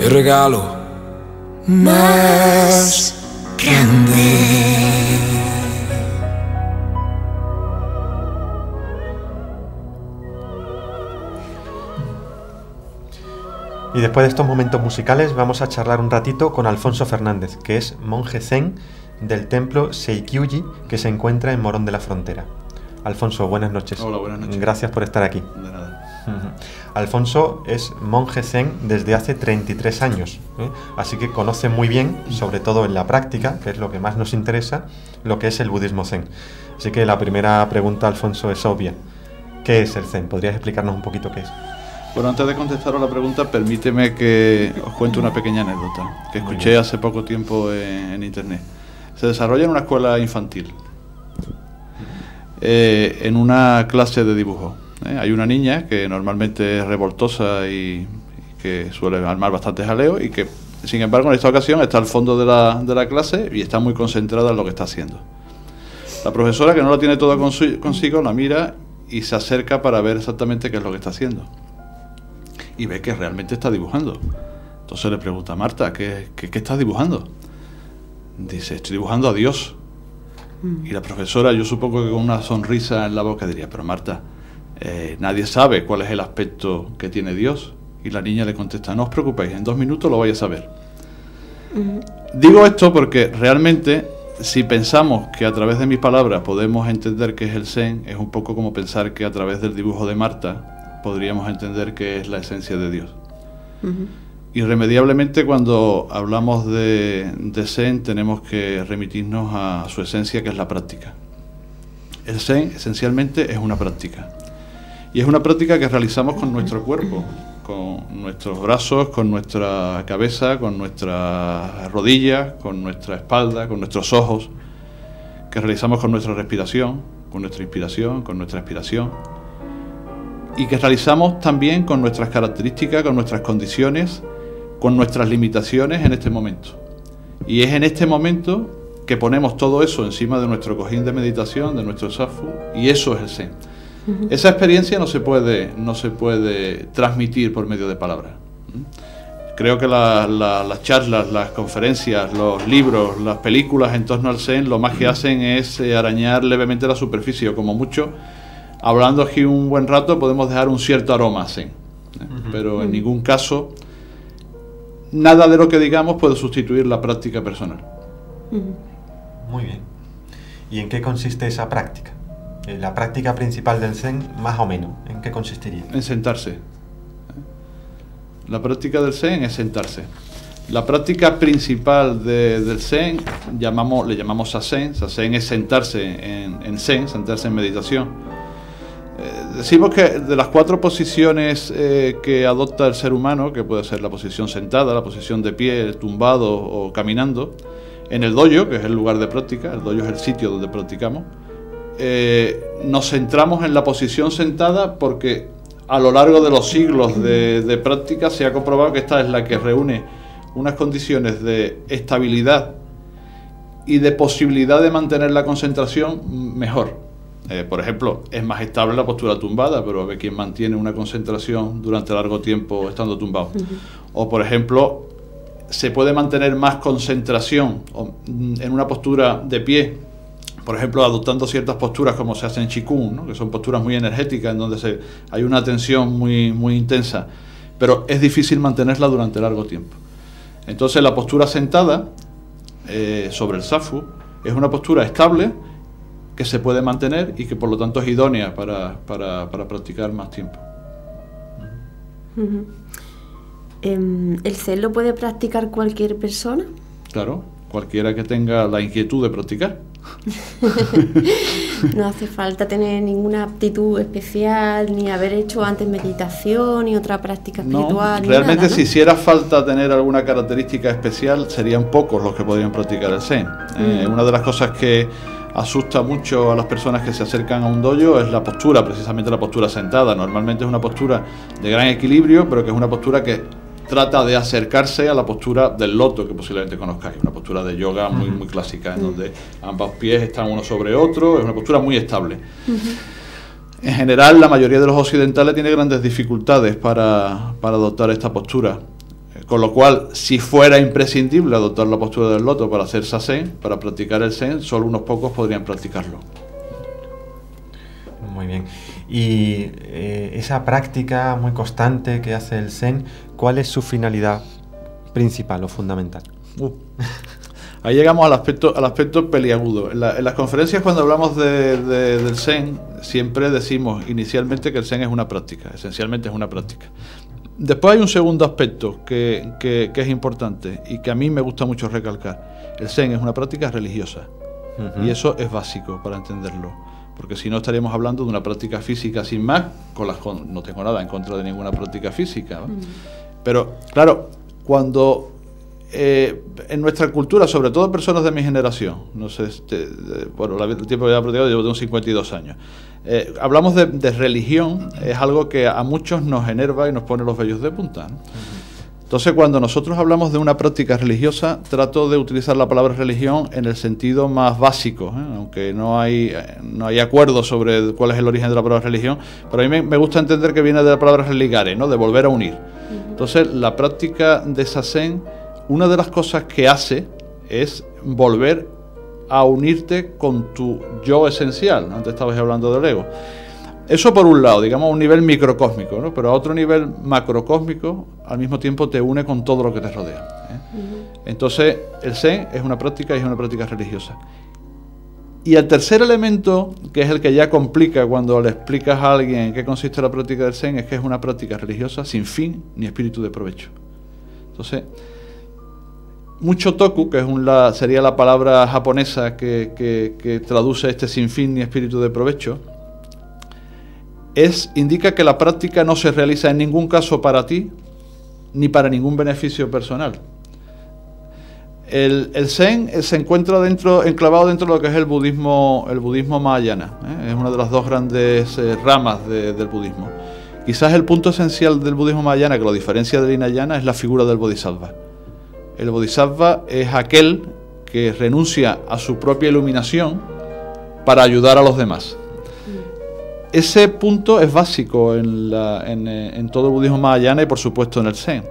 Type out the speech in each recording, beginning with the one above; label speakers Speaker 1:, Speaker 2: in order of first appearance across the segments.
Speaker 1: el regalo más grande.
Speaker 2: Y después de estos momentos musicales vamos a charlar un ratito con Alfonso Fernández, que es monje zen del templo Seikyuji, que se encuentra en Morón de la Frontera. Alfonso, buenas noches.
Speaker 3: Hola, buenas noches.
Speaker 2: Gracias por estar aquí.
Speaker 3: De nada.
Speaker 2: Alfonso es monje zen desde hace 33 años, así que conoce muy bien, sobre todo en la práctica, que es lo que más nos interesa, lo que es el budismo zen. Así que la primera pregunta, Alfonso, es obvia. ¿Qué es el zen? ¿Podrías explicarnos un poquito qué es?
Speaker 3: Bueno, antes de contestar a la pregunta, permíteme que os cuente una pequeña anécdota que escuché hace poco tiempo en internet. Se desarrolla en una escuela infantil, en una clase de dibujo. Hay una niña que normalmente es revoltosa y que suele armar bastante jaleo y que, sin embargo, en esta ocasión está al fondo de la clase y está muy concentrada en lo que está haciendo. La profesora, que no lo tiene todo consigo, la mira y se acerca para ver exactamente qué es lo que está haciendo. Y ve que realmente está dibujando. Entonces le pregunta a Marta, ¿qué estás dibujando? Dice, estoy dibujando a Dios. Y la profesora, yo supongo que con una sonrisa en la boca diría, pero Marta, nadie sabe cuál es el aspecto que tiene Dios. Y la niña le contesta, no os preocupéis, en 2 minutos lo vais a saber. Digo esto porque realmente, si pensamos que a través de mis palabras podemos entender qué es el Zen, es un poco como pensar que a través del dibujo de Marta podríamos entender qué es la esencia de Dios. Irremediablemente, cuando hablamos de Zen, tenemos que remitirnos a su esencia, que es la práctica. El Zen esencialmente es una práctica, y es una práctica que realizamos con nuestro cuerpo, con nuestros brazos, con nuestra cabeza, con nuestras rodillas, con nuestra espalda, con nuestros ojos, que realizamos con nuestra respiración, con nuestra inspiración, con nuestra expiración, y que realizamos también con nuestras características, con nuestras condiciones, con nuestras limitaciones en este momento. Y es en este momento que ponemos todo eso encima de nuestro cojín de meditación, de nuestro zafu, y eso es el Zen. Esa experiencia no se puede transmitir por medio de palabras. Creo que las charlas, las conferencias, los libros, las películas en torno al Zen, lo más que hacen es arañar levemente la superficie, o como mucho, hablando aquí un buen rato, podemos dejar un cierto aroma Zen, pero en ningún caso nada de lo que digamos puede sustituir la práctica personal.
Speaker 2: Muy bien. ¿Y en qué consiste esa práctica? La práctica principal del Zen, más o menos, ¿en qué consistiría?
Speaker 3: En sentarse. La práctica del Zen es sentarse. La práctica principal del Zen le llamamos Zazen. Zazen es sentarse en Zen, sentarse en meditación. Decimos que de las 4 posiciones que adopta el ser humano, que puede ser la posición sentada, la posición de pie, tumbado o caminando, en el dojo, que es el lugar de práctica, el dojo es el sitio donde practicamos, nos centramos en la posición sentada porque a lo largo de los siglos de práctica se ha comprobado que esta es la que reúne unas condiciones de estabilidad y de posibilidad de mantener la concentración mejor. Por ejemplo, es más estable la postura tumbada, pero ve quien mantiene una concentración durante largo tiempo estando tumbado. O, por ejemplo, se puede mantener más concentración en una postura de pie, por ejemplo, adoptando ciertas posturas como se hace en Qigong, ¿no? Que son posturas muy energéticas, en donde hay una tensión muy intensa, pero es difícil mantenerla durante largo tiempo. Entonces, la postura sentada sobre el zafu es una postura estable, que se puede mantener y que por lo tanto es idónea para practicar más tiempo.
Speaker 4: ¿El Zen lo puede practicar cualquier persona?
Speaker 3: Claro, cualquiera que tenga la inquietud de practicar.
Speaker 4: No hace falta tener ninguna aptitud especial, ni haber hecho antes meditación, ni otra práctica espiritual.
Speaker 3: No, realmente
Speaker 4: nada, ¿no?
Speaker 3: Si hiciera falta tener alguna característica especial, serían pocos los que podrían practicar el Zen. Una de las cosas que asusta mucho a las personas que se acercan a un dojo es la postura, precisamente la postura sentada. Normalmente es una postura de gran equilibrio, pero que es una postura que trata de acercarse a la postura del loto, que posiblemente conozcáis, una postura de yoga muy clásica, en donde ambos pies están uno sobre otro, es una postura muy estable. En general, la mayoría de los occidentales tiene grandes dificultades para adoptar esta postura. Con lo cual, si fuera imprescindible adoptar la postura del loto para hacer Zazen, para practicar el Zen, solo unos pocos podrían practicarlo.
Speaker 2: Muy bien. Y esa práctica muy constante que hace el Zen, ¿cuál es su finalidad principal o fundamental?
Speaker 3: Ahí llegamos al aspecto peliagudo. En las conferencias, cuando hablamos del Zen, siempre decimos inicialmente que el Zen es una práctica, esencialmente es una práctica. Después hay un segundo aspecto que es importante y que a mí me gusta mucho recalcar. El Zen es una práctica religiosa. Y eso es básico para entenderlo, porque si no estaríamos hablando de una práctica física sin más, no tengo nada en contra de ninguna práctica física, ¿no? Pero claro, cuando en nuestra cultura, sobre todo personas de mi generación, no sé, bueno, el tiempo que he practicado, llevo unos 52 años, hablamos de religión, es algo que a muchos nos enerva y nos pone los vellos de punta, ¿no? Entonces, cuando nosotros hablamos de una práctica religiosa, trato de utilizar la palabra religión en el sentido más básico, aunque no hay acuerdo sobre cuál es el origen de la palabra religión, pero a mí me gusta entender que viene de la palabra religare, ¿no? De volver a unir. Entonces, la práctica de Zazen, una de las cosas que hace es volver a unirte con tu yo esencial, ¿no? Antes estabas hablando del ego. Eso por un lado, digamos, a un nivel microcósmico, ¿no? Pero a otro nivel macrocósmico, al mismo tiempo te une con todo lo que te rodea, ¿eh? Entonces, el Zen es una práctica y es una práctica religiosa. Y el tercer elemento, que es el que ya complica cuando le explicas a alguien en qué consiste la práctica del Zen, es que es una práctica religiosa sin fin ni espíritu de provecho. Entonces, mucho toku, que sería la palabra japonesa que traduce este sin fin ni espíritu de provecho, indica que la práctica no se realiza en ningún caso para ti, ni para ningún beneficio personal. El Zen se encuentra enclavado dentro de lo que es el budismo mahayana, ¿eh? Es una de las dos grandes ramas del budismo. Quizás el punto esencial del budismo mahayana que lo diferencia del Hinayana es la figura del bodhisattva. El bodhisattva es aquel que renuncia a su propia iluminación para ayudar a los demás. Ese punto es básico en todo el budismo mahayana y por supuesto en el Zen,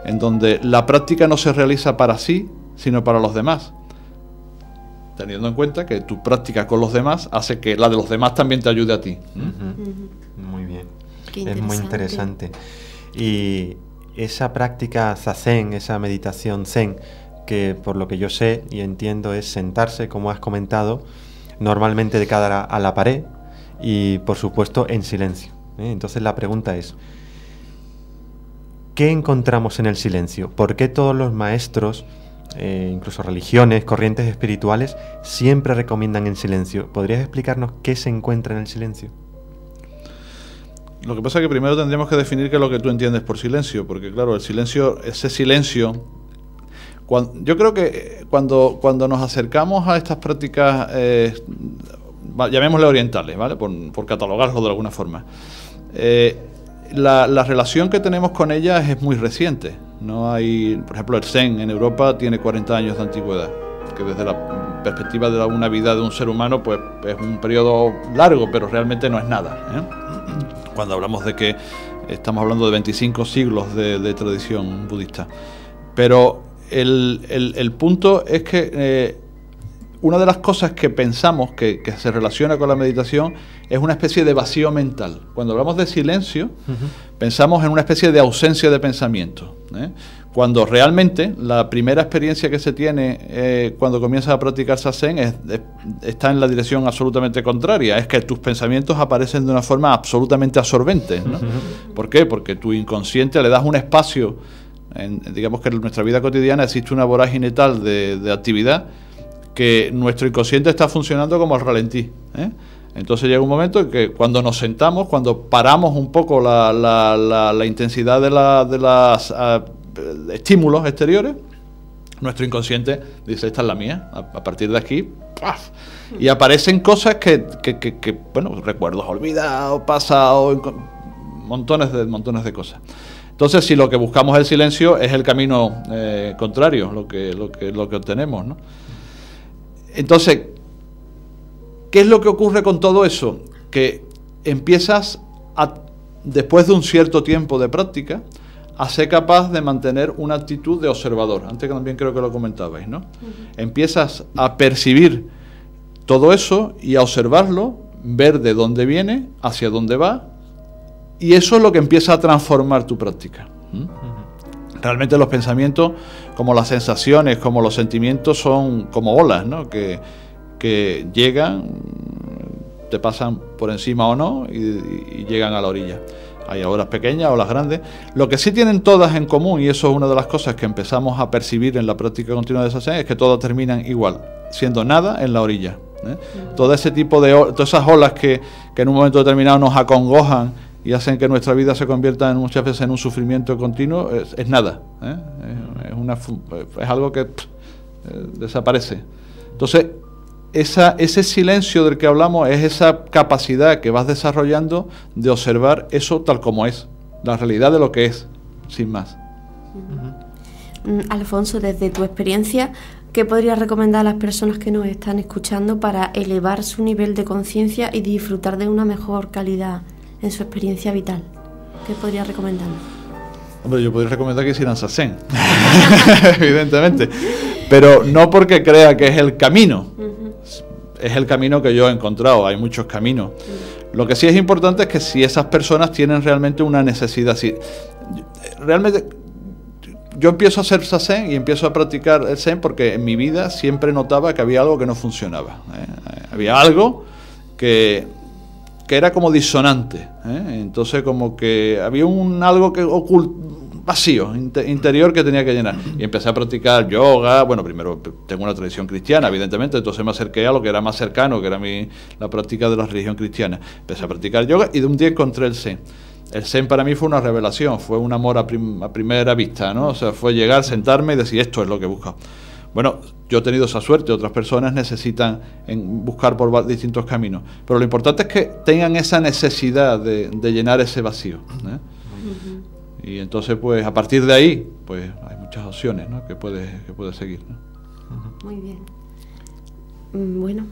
Speaker 3: en donde la práctica no se realiza para sí, sino para los demás, teniendo en cuenta que tu práctica con los demás hace que la de los demás también te ayude a ti.
Speaker 2: Muy bien, es muy interesante. Y esa práctica Zazen, esa meditación Zen, que por lo que yo sé y entiendo es sentarse, como has comentado, normalmente de cara a la pared, y por supuesto en silencio, ¿eh? Entonces la pregunta es, ¿qué encontramos en el silencio? ¿Por qué todos los maestros, incluso religiones, corrientes espirituales, siempre recomiendan el silencio? ¿Podrías explicarnos qué se encuentra en el silencio?
Speaker 3: Lo que pasa es que primero tendríamos que definir qué es lo que tú entiendes por silencio, porque claro, el silencio, ese silencio, yo creo que cuando nos acercamos a estas prácticas, llamémosle orientales, ¿vale? Por catalogarlo de alguna forma. La relación que tenemos con ellas es muy reciente. No hay, por ejemplo, el Zen en Europa tiene 40 años de antigüedad, que desde la perspectiva de una vida de un ser humano, pues es un periodo largo, pero realmente no es nada, ¿eh? Cuando hablamos de que estamos hablando de 25 siglos de tradición budista. Pero el punto es que una de las cosas que pensamos que se relaciona con la meditación es una especie de vacío mental. Cuando hablamos de silencio, pensamos en una especie de ausencia de pensamiento, ¿eh? Cuando realmente la primera experiencia que se tiene cuando comienzas a practicar Zazen está en la dirección absolutamente contraria. Es que tus pensamientos aparecen de una forma absolutamente absorbente, ¿no? ¿Por qué? Porque tu inconsciente le das un espacio. Digamos que en nuestra vida cotidiana existe una vorágine tal de actividad que nuestro inconsciente está funcionando como al ralentí, ¿eh? Entonces llega un momento en que cuando nos sentamos, cuando paramos un poco la intensidad de los estímulos exteriores, nuestro inconsciente dice, esta es la mía, a partir de aquí, ¡paf! Y aparecen cosas que bueno, recuerdos olvidados, pasados, montones de cosas. Entonces, si lo que buscamos es el silencio, es el camino contrario, lo que obtenemos, ¿no? Entonces, ¿qué es lo que ocurre con todo eso? Que empiezas después de un cierto tiempo de práctica, a ser capaz de mantener una actitud de observador. Antes también creo que lo comentabais, ¿no? Empiezas a percibir todo eso y a observarlo, ver de dónde viene, hacia dónde va, y eso es lo que empieza a transformar tu práctica. Realmente los pensamientos, como las sensaciones, como los sentimientos, son como olas, ¿no? que llegan, te pasan por encima o no, y llegan a la orilla. Hay olas pequeñas, olas grandes. Lo que sí tienen todas en común, y eso es una de las cosas que empezamos a percibir en la práctica continua de Zazen, es que todas terminan igual, siendo nada en la orilla. Todo ese tipo de todas esas olas que en un momento determinado nos acongojan y hacen que nuestra vida se convierta muchas veces en un sufrimiento continuo, es nada. Es algo que desaparece. Entonces, ese silencio del que hablamos es esa capacidad que vas desarrollando de observar eso tal como es, la realidad de lo que es, sin más.
Speaker 4: Alfonso, desde tu experiencia, ¿qué podrías recomendar a las personas que nos están escuchando para elevar su nivel de conciencia y disfrutar de una mejor calidad en su experiencia vital? ¿Qué podrías recomendarnos?
Speaker 3: Hombre, yo podría recomendar que hicieran Zazen, evidentemente, pero no porque crea que es el camino. Es el camino que yo he encontrado, hay muchos caminos. Lo que sí es importante es que si esas personas tienen realmente una necesidad, si realmente yo empiezo a hacer Zazen y empiezo a practicar el Zen porque en mi vida siempre notaba que había algo que no funcionaba. Había algo que era como disonante, entonces como que había algo que vacío interior que tenía que llenar, y empecé a practicar yoga. Bueno, primero tengo una tradición cristiana, evidentemente, entonces me acerqué a lo que era más cercano, que era la práctica de la religión cristiana. Empecé a practicar yoga y de un día encontré el Zen. El Zen para mí fue una revelación, fue un amor a primera vista, ¿no? O sea, fue llegar, sentarme y decir, esto es lo que busco. Bueno, yo he tenido esa suerte, otras personas necesitan buscar por distintos caminos, pero lo importante es que tengan esa necesidad de llenar ese vacío, y entonces, pues, a partir de ahí, pues, hay muchas opciones, ¿no? que puedes seguir, ¿no?
Speaker 4: Muy bien. Bueno,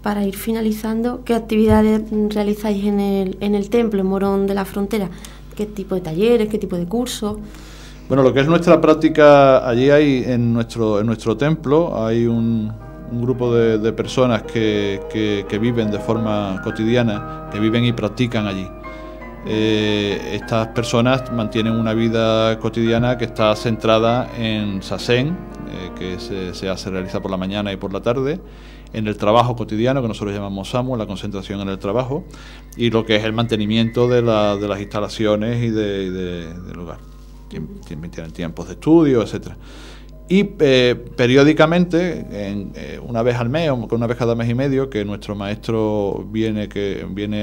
Speaker 4: para ir finalizando, ¿qué actividades realizáis en el templo, en Morón de la Frontera? ¿Qué tipo de talleres, qué tipo de cursos?
Speaker 3: Bueno, lo que es nuestra práctica, allí hay, en nuestro templo, hay un grupo de personas que viven de forma cotidiana, que viven y practican allí. Estas personas mantienen una vida cotidiana que está centrada en Zazen, que se realiza por la mañana y por la tarde, en el trabajo cotidiano, que nosotros llamamos SAMU, la concentración en el trabajo, y lo que es el mantenimiento de las instalaciones y del lugar. Tienen tiempos de estudio, etcétera. Y periódicamente, una vez al mes, o una vez cada mes y medio, que nuestro maestro viene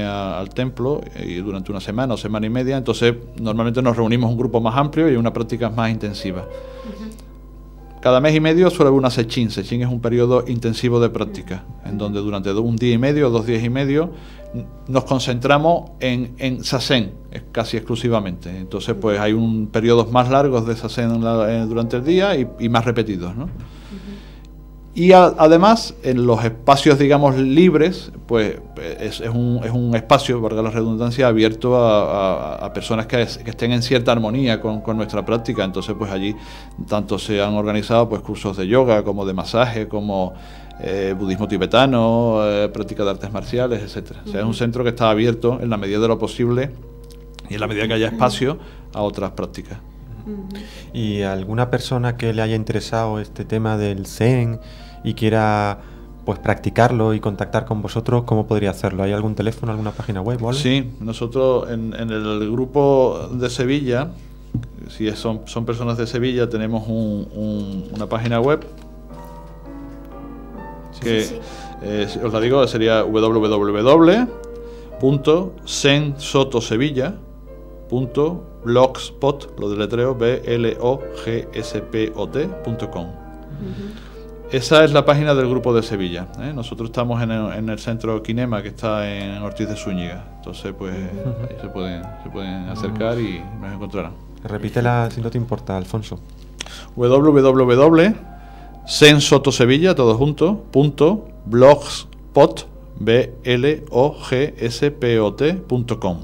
Speaker 3: al templo, y durante una semana o semana y media, entonces normalmente nos reunimos un grupo más amplio y una práctica más intensiva. Cada mes y medio suele haber una Sechin. Sechin es un periodo intensivo de práctica, en donde durante un día y medio, 2 días y medio, nos concentramos en Zazen, casi exclusivamente. Entonces, pues hay periodos más largos de Zazen durante el día y más repetidos, ¿no? Y además, en los espacios, digamos, libres, pues es un espacio, valga la redundancia, abierto a personas que estén en cierta armonía con nuestra práctica. Entonces, pues allí tanto se han organizado pues cursos de yoga, como de masaje, como budismo tibetano, práctica de artes marciales, etcétera. O sea, es un centro que está abierto en la medida de lo posible y en la medida que haya espacio a otras prácticas.
Speaker 2: ¿Y alguna persona que le haya interesado este tema del Zen y quiera pues practicarlo y contactar con vosotros, cómo podría hacerlo? ¿Hay algún teléfono, alguna página web o algo?
Speaker 3: Sí, nosotros en el grupo de Sevilla, si son personas de Sevilla, tenemos una página web que os la digo, sería www.zensotosevilla.blogspot, lo deletreo blogspot.com. Esa es la página del grupo de Sevilla, ¿eh? Nosotros estamos en el centro Kinema, que está en Ortiz de Zúñiga. Entonces, pues ahí se pueden acercar y nos encontrarán.
Speaker 2: Repítela si no te importa, Alfonso.
Speaker 3: www.zensotosevilla, todo junto, .blogspot, blogspot.com.